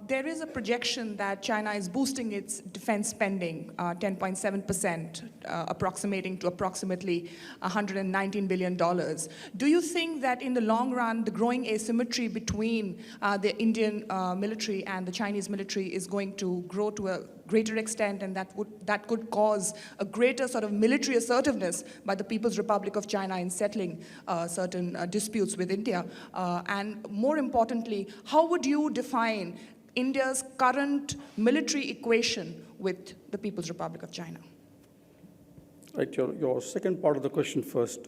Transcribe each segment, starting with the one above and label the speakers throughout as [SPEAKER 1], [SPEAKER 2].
[SPEAKER 1] There is a projection that China is boosting its defense spending, 10.7%, approximating to approximately $119 billion. Do you think that in the long run, the growing asymmetry between the Indian military and the Chinese military is going to grow to a greater extent, and that could cause a greater sort of military assertiveness by the People's Republic of China in settling certain disputes with India? And more importantly, how would you define India's current military equation with the People's Republic of China?
[SPEAKER 2] Right, your second part of the question first.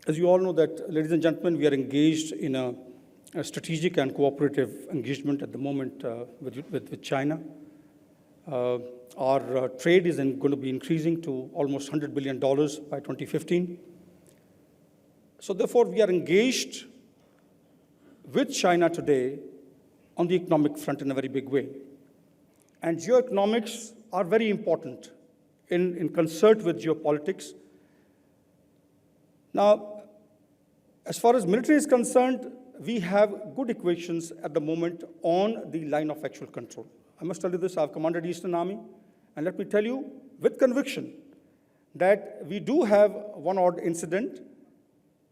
[SPEAKER 2] As you all know that, ladies and gentlemen, we are engaged in a strategic and cooperative engagement at the moment with China. Our trade is going to be increasing to almost $100 billion by 2015. So therefore, we are engaged with China today on the economic front in a very big way. And geoeconomics are very important in concert with geopolitics. Now, as far as military is concerned, we have good equations at the moment on the line of actual control. I must tell you this, I've commanded Eastern Army, and let me tell you with conviction that we do have one odd incident,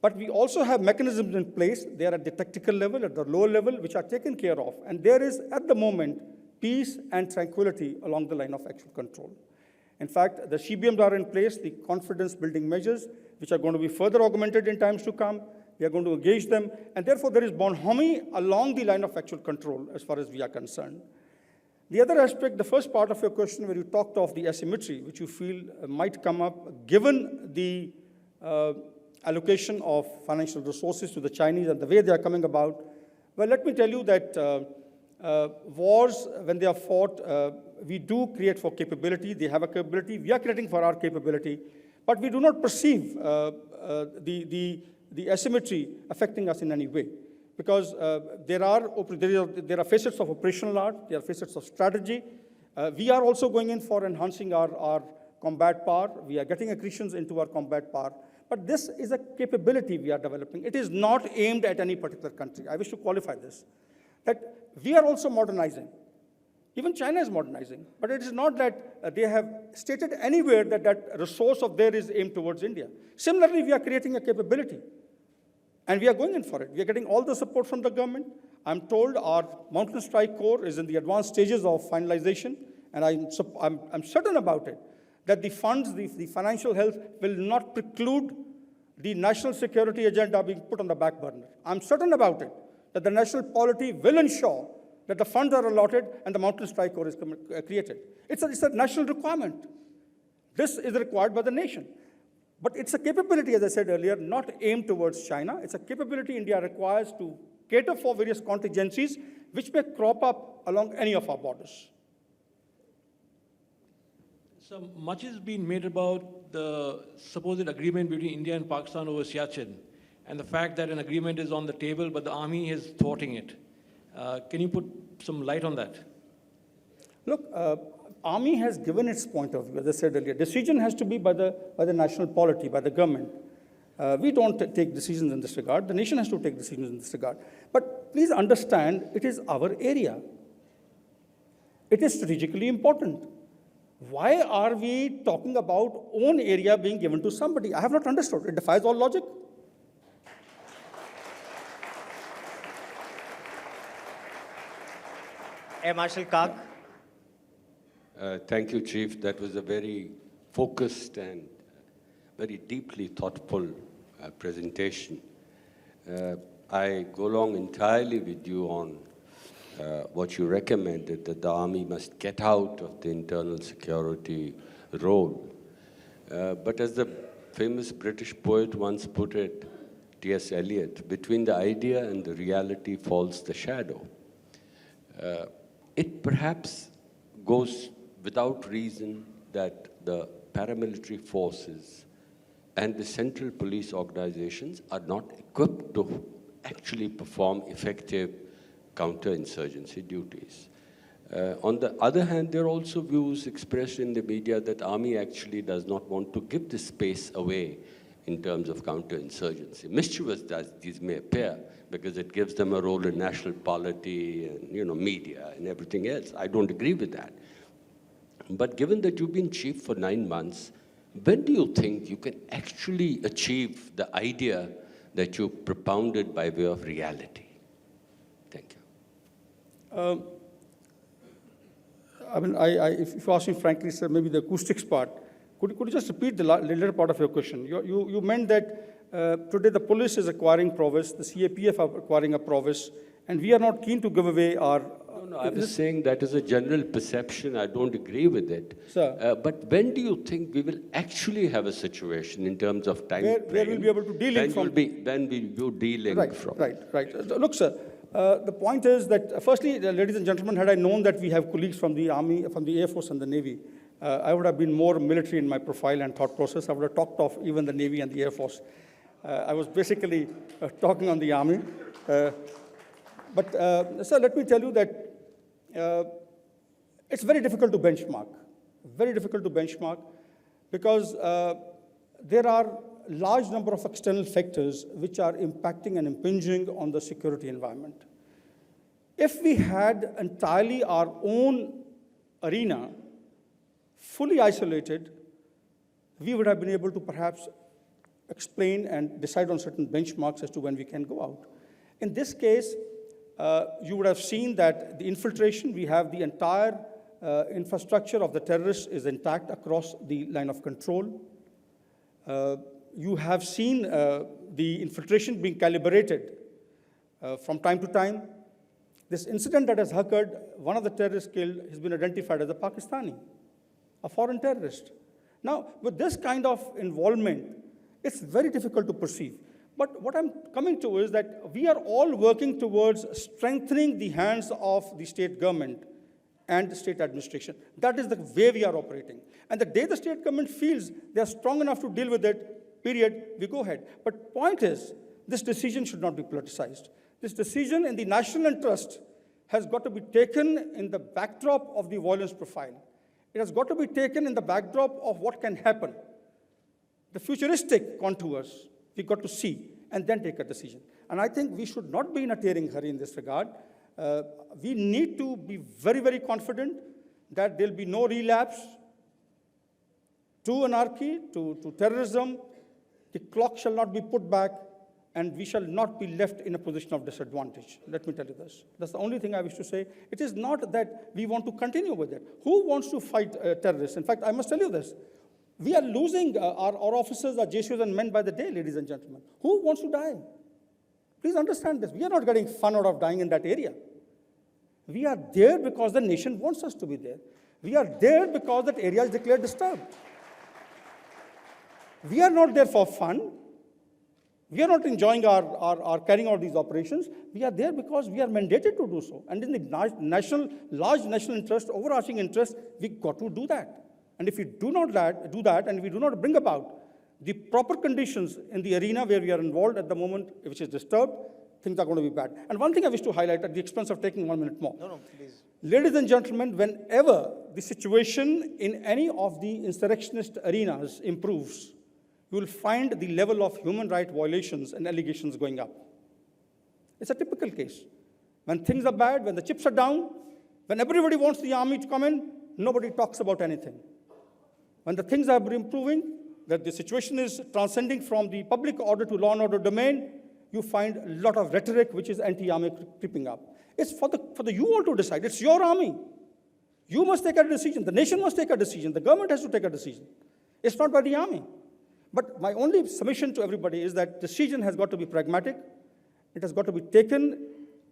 [SPEAKER 2] but we also have mechanisms in place. They are at the tactical level, at the lower level, which are taken care of. And there is, at the moment, peace and tranquility along the line of actual control. In fact, the CBMs are in place, the confidence-building measures, which are going to be further augmented in times to come. We are going to engage them, and therefore there is bonhomie along the line of actual control as far as we are concerned. The other aspect, the first part of your question where you talked of the asymmetry, which you feel might come up given the allocation of financial resources to the Chinese and the way they are coming about. Well, let me tell you that wars, when they are fought, we do create for capability. They have a capability. We are creating for our capability. But we do not perceive the asymmetry affecting us in any way. Because there are facets of operational art, there are facets of strategy. We are also going in for enhancing our combat power. We are getting accretions into our combat power. But this is a capability we are developing. It is not aimed at any particular country. I wish to qualify this. That we are also modernizing. Even China is modernizing. But it is not that they have stated anywhere that that resource of theirs is aimed towards India. Similarly, we are creating a capability. And we are going in for it. We are getting all the support from the government. I'm told our Mountain Strike Corps is in the advanced stages of finalization, and I'm certain about it, that the funds, the financial health will not preclude the national security agenda being put on the back burner. I'm certain about it, that the national polity will ensure that the funds are allotted and the Mountain Strike Corps is created. It's a national requirement. This is required by the nation. But it's a capability, as I said earlier, not aimed towards China. It's a capability India requires to cater for various contingencies which may crop up along any of our borders.
[SPEAKER 3] So much has been made about the supposed agreement between India and Pakistan over Siachen, and the fact that an agreement is on the table, but the army is thwarting it. Can you put some light on that?
[SPEAKER 2] Look, Army has given its point of view, as I said earlier. Decision has to be by the national polity, by the government. We don't take decisions in this regard. The nation has to take decisions in this regard. But please understand, it is our area. It is strategically important. Why are we talking about own area being given to somebody? I have not understood. It defies all logic.
[SPEAKER 4] Air Marshal Kag.
[SPEAKER 5] Thank you, Chief. That was a very focused and very deeply thoughtful presentation. I go along entirely with you on what you recommended, that the army must get out of the internal security role. But as the famous British poet once put it, T.S. Eliot, between the idea and the reality falls the shadow. It perhaps goes without reason that the paramilitary forces and the central police organizations are not equipped to actually perform effective counterinsurgency duties. On the other hand, there are also views expressed in the media that army actually does not want to give the space away in terms of counterinsurgency. Mischievous as these may appear, because it gives them a role in national polity and media and everything else. I don't agree with that. But given that you've been chief for 9 months, when do you think you can actually achieve the idea that you propounded by way of reality? Thank you.
[SPEAKER 2] If you ask me frankly, sir, maybe the acoustics part, could you just repeat the later part of your question? You meant that today the police is acquiring prowess, the CAPF are acquiring a prowess, and we are not keen to give away our...
[SPEAKER 5] No, I was saying that is a general perception. I don't agree with it.
[SPEAKER 2] Sir.
[SPEAKER 5] But when do you think we will actually have a situation in terms of time
[SPEAKER 2] Where
[SPEAKER 5] frame?
[SPEAKER 2] we'll be able to deal it from...
[SPEAKER 5] When will you dealing from?
[SPEAKER 2] Right. Look, sir, the point is that, firstly, ladies and gentlemen, had I known that we have colleagues from the Army, from the Air Force and the Navy, I would have been more military in my profile and thought process. I would have talked of even the Navy and the Air Force. I was basically talking on the Army. But, sir, let me tell you that it's very difficult to benchmark. Very difficult to benchmark because there are large number of external factors which are impacting and impinging on the security environment. If we had entirely our own arena, fully isolated, we would have been able to perhaps explain and decide on certain benchmarks as to when we can go out. In this case, you would have seen that the infiltration, we have the entire infrastructure of the terrorists is intact across the line of control. You have seen the infiltration being calibrated from time to time. This incident that has occurred, one of the terrorists killed has been identified as a Pakistani, a foreign terrorist. Now, with this kind of involvement, it's very difficult to perceive. But what I'm coming to is that we are all working towards strengthening the hands of the state government and the state administration. That is the way we are operating. And the day the state government feels they are strong enough to deal with it, period, we go ahead. But point is, this decision should not be politicized. This decision in the national interest has got to be taken in the backdrop of the violence profile. It has got to be taken in the backdrop of what can happen. The futuristic contours we've got to see and then take a decision. And I think we should not be in a tearing hurry in this regard. We need to be very, very confident that there'll be no relapse to anarchy, to terrorism. The clock shall not be put back, and we shall not be left in a position of disadvantage. Let me tell you this. That's the only thing I wish to say. It is not that we want to continue with it. Who wants to fight terrorists? In fact, I must tell you this. We are losing our officers, our JCOs and men by the day, ladies and gentlemen. Who wants to die? Please understand this. We are not getting fun out of dying in that area. We are there because the nation wants us to be there. We are there because that area is declared disturbed. We are not there for fun. We are not enjoying our carrying out these operations. We are there because we are mandated to do so. And in the large national interest, overarching interest, we got to do that. And if we do not do that, and we do not bring about the proper conditions in the arena where we are involved at the moment, which is disturbed, things are going to be bad. And one thing I wish to highlight at the expense of taking 1 minute more.
[SPEAKER 4] No, please.
[SPEAKER 2] Ladies and gentlemen, whenever the situation in any of the insurrectionist arenas improves, you will find the level of human rights violations and allegations going up. It's a typical case. When things are bad, when the chips are down, when everybody wants the army to come in, nobody talks about anything. When the things are improving, that the situation is transcending from the public order to law and order domain, you find a lot of rhetoric which is anti-army creeping up. It's for the you all to decide. It's your army. You must take a decision. The nation must take a decision. The government has to take a decision. It's not by the army. But my only submission to everybody is that decision has got to be pragmatic. It has got to be taken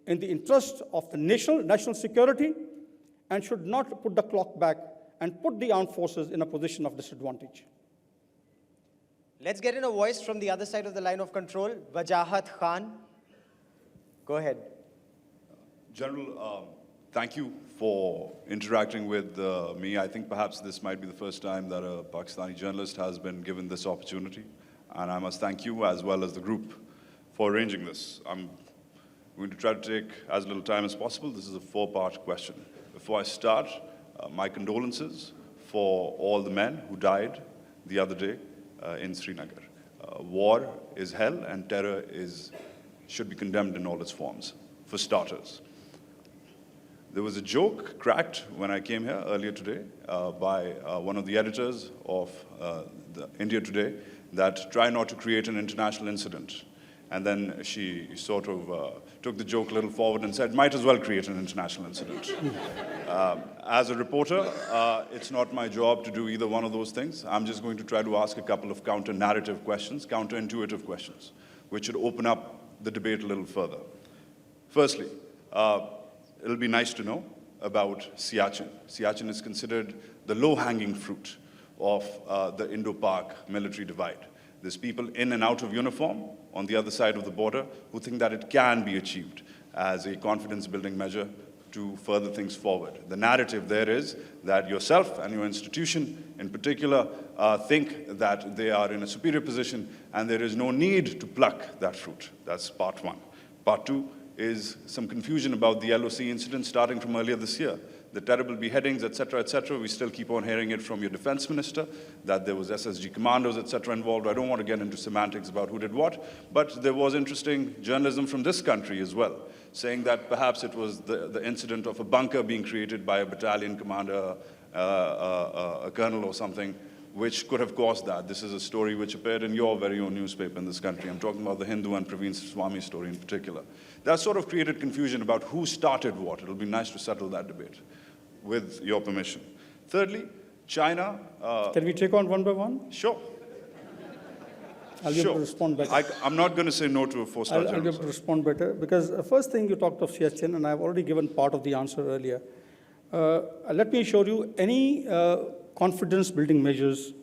[SPEAKER 2] in the interest of the national security and should not put the clock back and put the armed forces in a position of disadvantage.
[SPEAKER 4] Let's get in a voice from the other side of the line of control. Wajahat Khan. Go ahead.
[SPEAKER 6] General, thank you for interacting with me. I think perhaps this might be the first time that a Pakistani journalist has been given this opportunity. And I must thank you as well as the group for arranging this. I'm going to try to take as little time as possible. This is a 4-part question. Before I start, my condolences for all the men who died the other day in Srinagar. war is hell and terror should be condemned in all its forms, for starters. There was a joke cracked when I came here earlier today by one of the editors of the India Today that try not to create an international incident. And then she sort of took the joke a little forward and said, might as well create an international incident. As a reporter, it's not my job to do either one of those things. I'm just going to try to ask a couple of counter-narrative questions, counter-intuitive questions, which should open up the debate a little further. Firstly, it'll be nice to know about Siachen. Siachen is considered the low-hanging fruit of the Indo-Pak military divide. There's people in and out of uniform on the other side of the border who think that it can be achieved as a confidence-building measure to further things forward. The narrative there is that yourself and your institution in particular think that they are in a superior position and there is no need to pluck that fruit. That's part one. Part two is some confusion about the LOC incident starting from earlier this year. The terrible beheadings, et cetera, we still keep on hearing it from your defense minister, that there was SSG commandos, et cetera, involved. I don't want to get into semantics about who did what, but there was interesting journalism from this country as well, saying that perhaps it was the incident of a bunker being created by a battalion commander, a colonel or something, which could have caused that. This is a story which appeared in your very own newspaper in this country. I'm talking about the Hindu and Praveen Swami story in particular. That sort of created confusion about who started what. It'll be nice to settle that debate, with your permission. Thirdly, China...
[SPEAKER 2] Can we take on one by one?
[SPEAKER 6] Sure.
[SPEAKER 2] I'll be able to respond better.
[SPEAKER 6] I'm not going to say no to a four-star
[SPEAKER 2] I'll be able to respond better, because first thing you talked of Siachen, and I've already given part of the answer earlier. Let me assure you, any confidence-building measures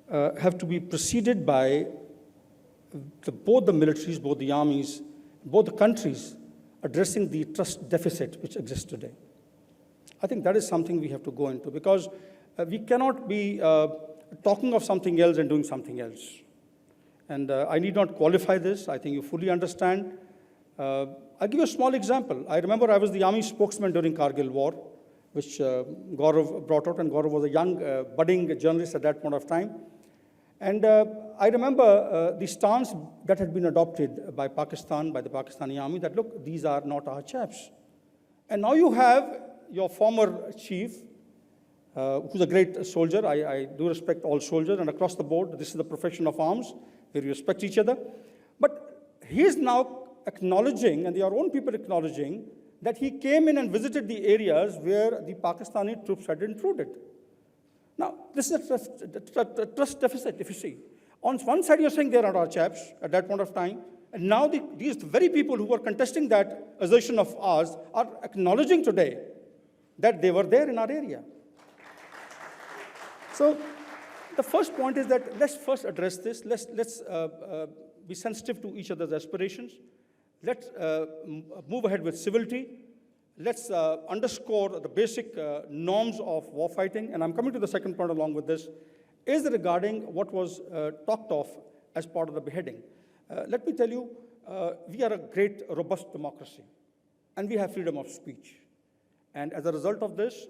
[SPEAKER 2] have to be preceded by both the militaries, both the armies, both the countries addressing the trust deficit which exists today. I think that is something we have to go into, because we cannot be talking of something else and doing something else. And I need not qualify this. I think you fully understand. I'll give you a small example. I remember I was the army spokesman during Kargil War, which Gaurav brought out, and Gaurav was a young, budding journalist at that point of time. And I remember the stance that had been adopted by Pakistan, by the Pakistani army, that, look, these are not our chaps. And now you have your former chief, who's a great soldier. I do respect all soldiers, and across the board, this is the profession of arms, where we respect each other. But he is now acknowledging, and your own people acknowledging, that he came in and visited the areas where the Pakistani troops had intruded. Now, this is a trust deficit, if you see. On one side, you're saying they are our chaps at that point of time, and now these very people who were contesting that assertion of ours are acknowledging today that they were there in our area. So the first point is that let's first address this. Let's be sensitive to each other's aspirations. Let's move ahead with civility. Let's underscore the basic norms of warfighting. And I'm coming to the second point along with this, is regarding what was talked of as part of the beheading. Let me tell you, we are a great, robust democracy, and we have freedom of speech. And as a result of this,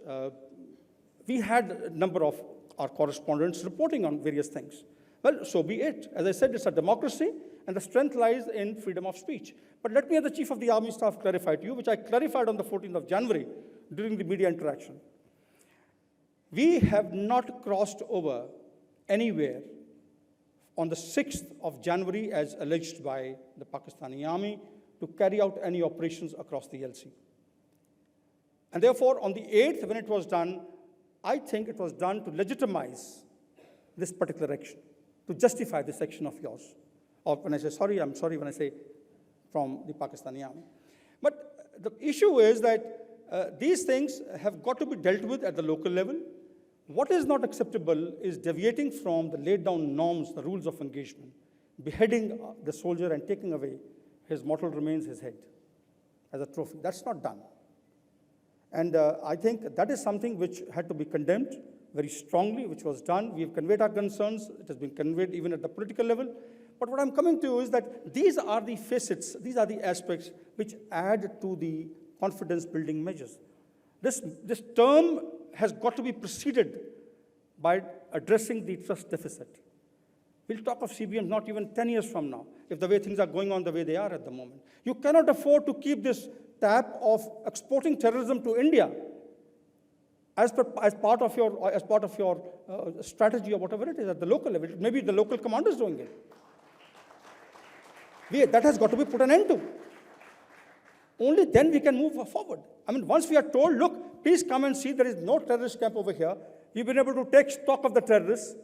[SPEAKER 2] we had a number of our correspondents reporting on various things. Well, so be it. As I said, it's a democracy, and the strength lies in freedom of speech. But let me, as the Chief of the Army Staff, clarify to you, which I clarified on the 14th of January during the media interaction. We have not crossed over anywhere on the 6th of January, as alleged by the Pakistani army, to carry out any operations across the LC. And therefore, on the 8th, when it was done, I think it was done to legitimize this particular action, to justify this action of yours. Or when I say sorry, I'm sorry when I say from the Pakistani army. But the issue is that these things have got to be dealt with at the local level. What is not acceptable is deviating from the laid down norms, the rules of engagement, beheading the soldier and taking away his mortal remains, his head, as a trophy. That's not done. And I think that is something which had to be condemned very strongly, which was done. We have conveyed our concerns. It has been conveyed even at the political level. But what I'm coming to is that these are the facets, these are the aspects which add to the confidence-building measures. This term has got to be preceded by addressing the trust deficit. We'll talk of CBMs not even 10 years from now, if the way things are going on the way they are at the moment. You cannot afford to keep this tap of exporting terrorism to India as part of your strategy or whatever it is at the local level. Maybe the local commander is doing it. That has got to be put an end to. Only then we can move forward. I mean, once we are told, look, please come and see, there is no terrorist camp over here. We've been able to take stock of the terrorists.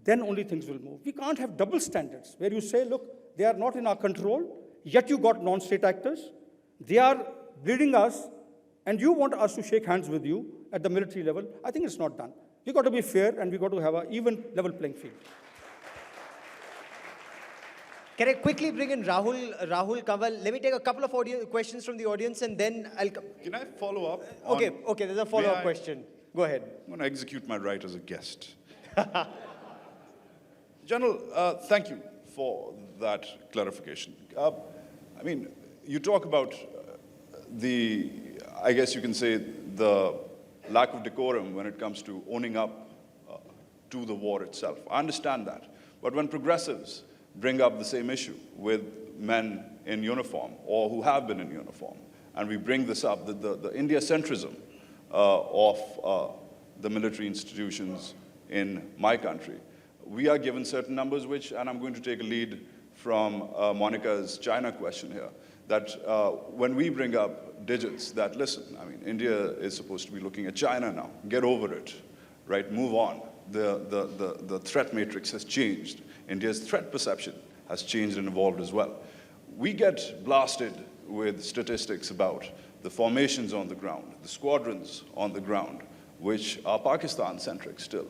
[SPEAKER 2] Then only things will move. We can't have double standards where you say, look, they are not in our control, yet you got non-state actors. They are bleeding us, and you want us to shake hands with you at the military level. I think it's not done. We've got to be fair, and we've got to have an even level playing field.
[SPEAKER 4] Can I quickly bring in Rahul Kanwal? Let me take a couple of questions from the audience, and then I'll come.
[SPEAKER 6] Can I follow up?
[SPEAKER 4] Okay, there's a follow-up question. Go ahead.
[SPEAKER 6] I'm going to execute my right as a guest. General, thank you for that clarification. I mean, you talk about I guess you can say, the lack of decorum when it comes to owning up to the war itself. I understand that. But when progressives bring up the same issue with men in uniform or who have been in uniform, and we bring this up, the India-centrism of the military institutions in my country, we are given certain numbers which, and I'm going to take a lead from Monica's China question here, that when we bring up digits that, listen, I mean, India is supposed to be looking at China now. Get over it, right? Move on. The threat matrix has changed. India's threat perception has changed and evolved as well. We get blasted with statistics about the formations on the ground, the squadrons on the ground, which are Pakistan-centric still.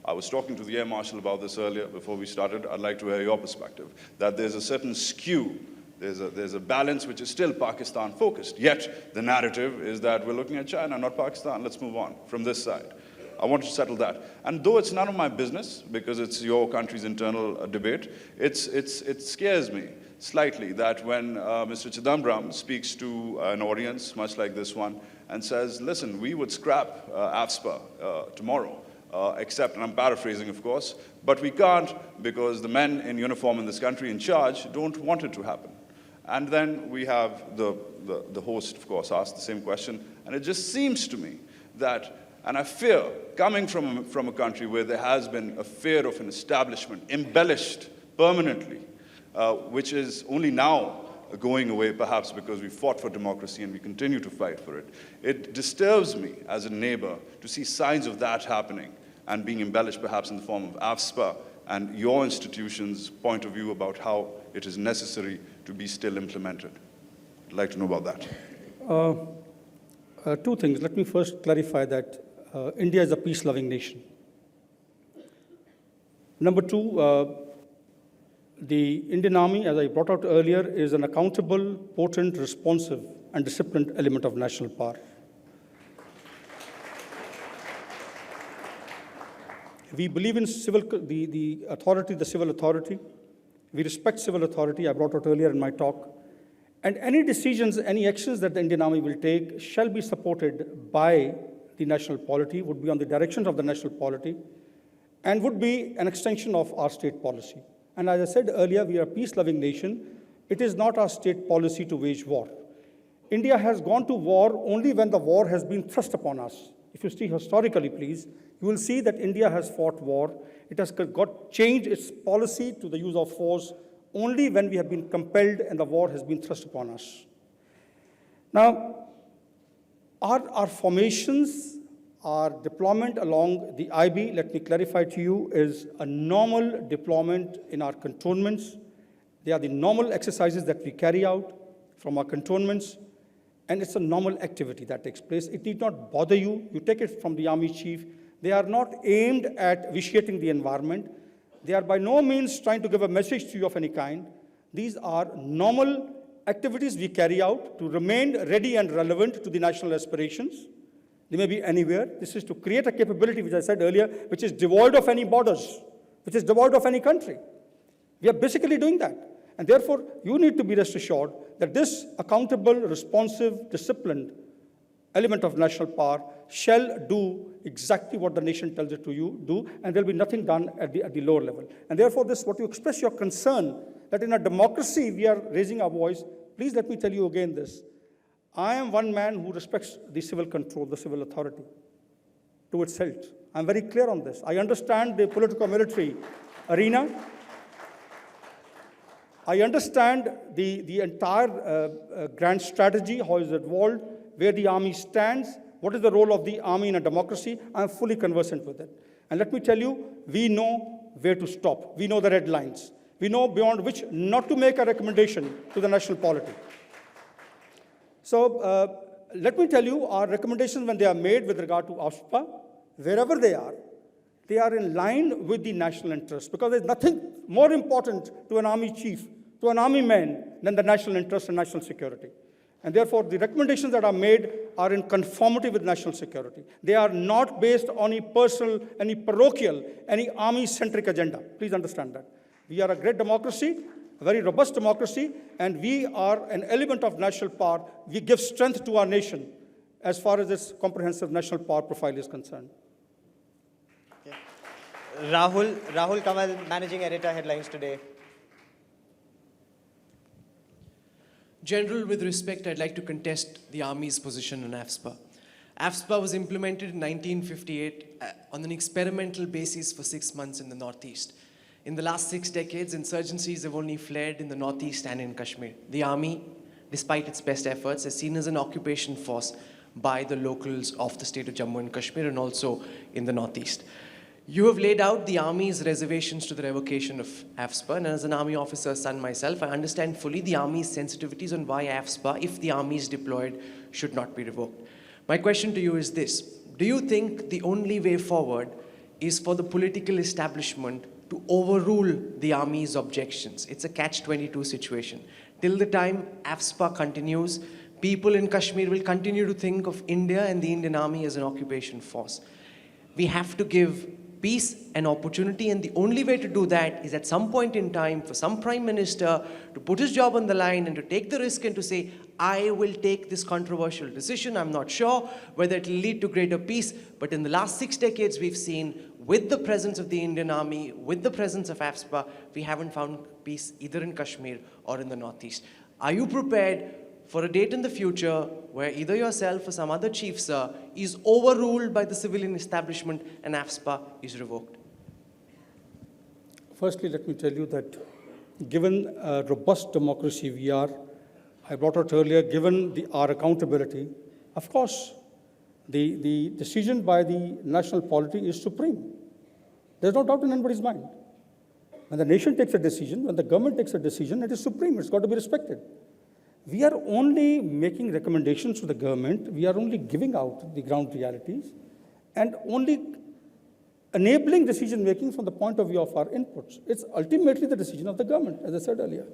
[SPEAKER 6] I was talking to the Air Marshal about this earlier before we started. I'd like to hear your perspective, that there's a certain skew, there's a balance which is still Pakistan-focused, yet the narrative is that we're looking at China, not Pakistan. Let's move on from this side. I want to settle that. And though it's none of my business, because it's your country's internal debate, it scares me slightly that when Mr. Chidambaram speaks to an audience, much like this one, and says, listen, we would scrap AFSPA tomorrow, except, and I'm paraphrasing, of course, but we can't because the men in uniform in this country in charge don't want it to happen. And then we have the host, of course, ask the same question, and it just seems to me that, and I fear, coming from a country where there has been a fear of an establishment embellished permanently, which is only now going away, perhaps because we fought for democracy and we continue to fight for it. It disturbs me as a neighbor to see signs of that happening and being embellished perhaps in the form of AFSPA and your institution's point of view about how it is necessary to be still implemented. I'd like to know about that.
[SPEAKER 2] Two things. Let me first clarify that India is a peace-loving nation. Number two, the Indian Army, as I brought out earlier, is an accountable, potent, responsive, and disciplined element of national power. We believe in the authority, the civil authority. We respect civil authority, I brought out earlier in my talk. And any decisions, any actions that the Indian Army will take shall be supported by the national polity, would be on the directions of the national polity, and would be an extension of our state policy. And as I said earlier, we are a peace-loving nation. It is not our state policy to wage war. India has gone to war only when the war has been thrust upon us. If you see historically, please, you will see that India has fought war. It has changed its policy to the use of force only when we have been compelled and the war has been thrust upon us. Now, our formations, our deployment along the IB, let me clarify to you, is a normal deployment in our cantonments. They are the normal exercises that we carry out from our cantonments, and it's a normal activity that takes place. It need not bother you. You take it from the Army Chief. They are not aimed at vitiating the environment. They are by no means trying to give a message to you of any kind. These are normal activities we carry out to remain ready and relevant to the national aspirations. They may be anywhere. This is to create a capability, which I said earlier, which is devoid of any borders, which is devoid of any country. We are basically doing that. And therefore, you need to be rest assured that this accountable, responsive, disciplined element of national power shall do exactly what the nation tells it to you do, and there'll be nothing done at the lower level. And therefore, this, what you express your concern that in a democracy we are raising our voice, please let me tell you again this. I am one man who respects the civil control, the civil authority to its hilt. I'm very clear on this. I understand the politico-military arena. I understand the entire grand strategy, how is it evolved, where the army stands, what is the role of the army in a democracy. I'm fully conversant with it. And let me tell you, we know where to stop. We know the red lines. We know beyond which not to make a recommendation to the national polity. So let me tell you, our recommendations when they are made with regard to AFSPA, wherever they are in line with the national interest, because there's nothing more important to an army chief, to an army man, than the national interest and national security. And therefore, the recommendations that are made are in conformity with national security. They are not based on any personal, any parochial, any army-centric agenda. Please understand that. We are a great democracy, a very robust democracy, and we are an element of national power. We give strength to our nation as far as this comprehensive national power profile is concerned.
[SPEAKER 4] Okay. Rahul Kamal, Managing Editor, Headlines Today.
[SPEAKER 7] General, with respect, I'd like to contest the Army's position on AFSPA. AFSPA was implemented in 1958 on an experimental basis for 6 months in the Northeast. In the last 6 decades, insurgencies have only flared in the Northeast and in Kashmir. The Army, despite its best efforts, is seen as an occupation force by the locals of the state of Jammu and Kashmir and also in the Northeast. You have laid out the Army's reservations to the revocation of AFSPA, and as an Army officer's son myself, I understand fully the Army's sensitivities on why AFSPA, if the Army is deployed, should not be revoked. My question to you is this. Do you think the only way forward is for the political establishment to overrule the Army's objections? It's a catch-22 situation. Till the time AFSPA continues, people in Kashmir will continue to think of India and the Indian Army as an occupation force. We have to give peace and opportunity, and the only way to do that is at some point in time for some prime minister to put his job on the line and to take the risk and to say, I will take this controversial decision. I'm not sure whether it will lead to greater peace, but in the last 6 decades we've seen, with the presence of the Indian Army, with the presence of AFSPA, we haven't found peace either in Kashmir or in the Northeast. Are you prepared for a date in the future where either yourself or some other chief, sir, is overruled by the civilian establishment and AFSPA is revoked?
[SPEAKER 2] Firstly, let me tell you that given a robust democracy we are, I brought out earlier, given our accountability, of course, the decision by the national polity is supreme. There's no doubt in anybody's mind. When the nation takes a decision, when the government takes a decision, it is supreme. It's got to be respected. We are only making recommendations to the government. We are only giving out the ground realities and only enabling decision-making from the point of view of our inputs. It's ultimately the decision of the government, as I said earlier.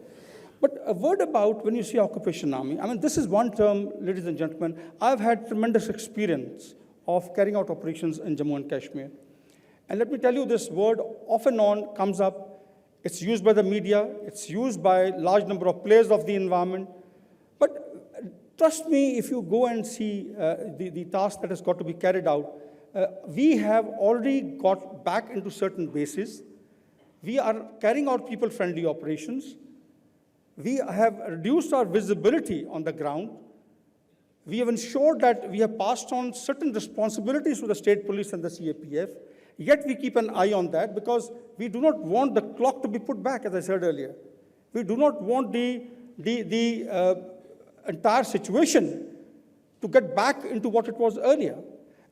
[SPEAKER 2] But a word about when you see occupation army, I mean, this is one term, ladies and gentlemen. I've had tremendous experience of carrying out operations in Jammu and Kashmir. And let me tell you, this word off and on comes up. It's used by the media. It's used by a large number of players of the environment. But trust me, if you go and see the task that has got to be carried out, we have already got back into certain bases. We are carrying out people-friendly operations. We have reduced our visibility on the ground. We have ensured that we have passed on certain responsibilities to the state police and the CAPF. Yet we keep an eye on that because we do not want the clock to be put back, as I said earlier. We do not want the entire situation to get back into what it was earlier.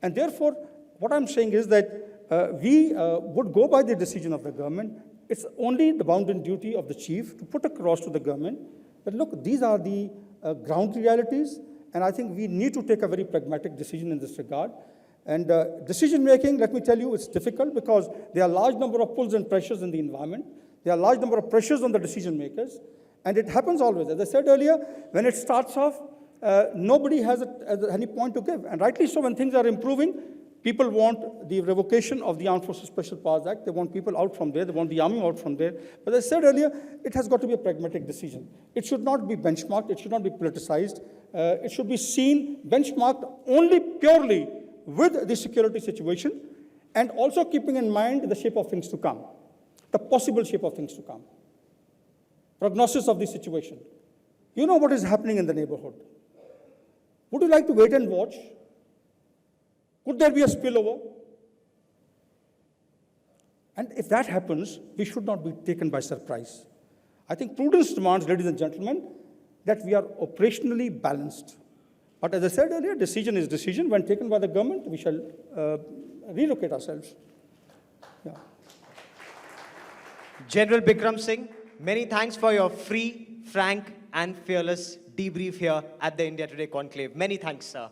[SPEAKER 2] And therefore, what I'm saying is that we would go by the decision of the government. It's only the bounden duty of the chief to put across to the government that, look, these are the ground realities, and I think we need to take a very pragmatic decision in this regard. And decision-making, let me tell you, it's difficult because there are a large number of pulls and pressures in the environment. There are a large number of pressures on the decision-makers. And it happens always. As I said earlier, when it starts off, nobody has any point to give. And rightly so, when things are improving, People want the revocation of the Armed Forces Special Powers Act. They want people out from there. They want the army out from there. But as I said earlier, it has got to be a pragmatic decision. It should not be benchmarked. It should not be politicized. It should be seen, benchmarked only purely with the security situation, and also keeping in mind the shape of things to come, the possible shape of things to come. Prognosis of the situation. You know what is happening in the neighborhood. Would you like to wait and watch? Could there be a spillover? And if that happens, we should not be taken by surprise. I think prudence demands, ladies and gentlemen, that we are operationally balanced. But as I said earlier, decision is decision. When taken by the government, we shall relocate ourselves. Yeah.
[SPEAKER 4] General Bikram Singh, many thanks for your free, frank, and fearless debrief here at the India Today Conclave. Many thanks, sir.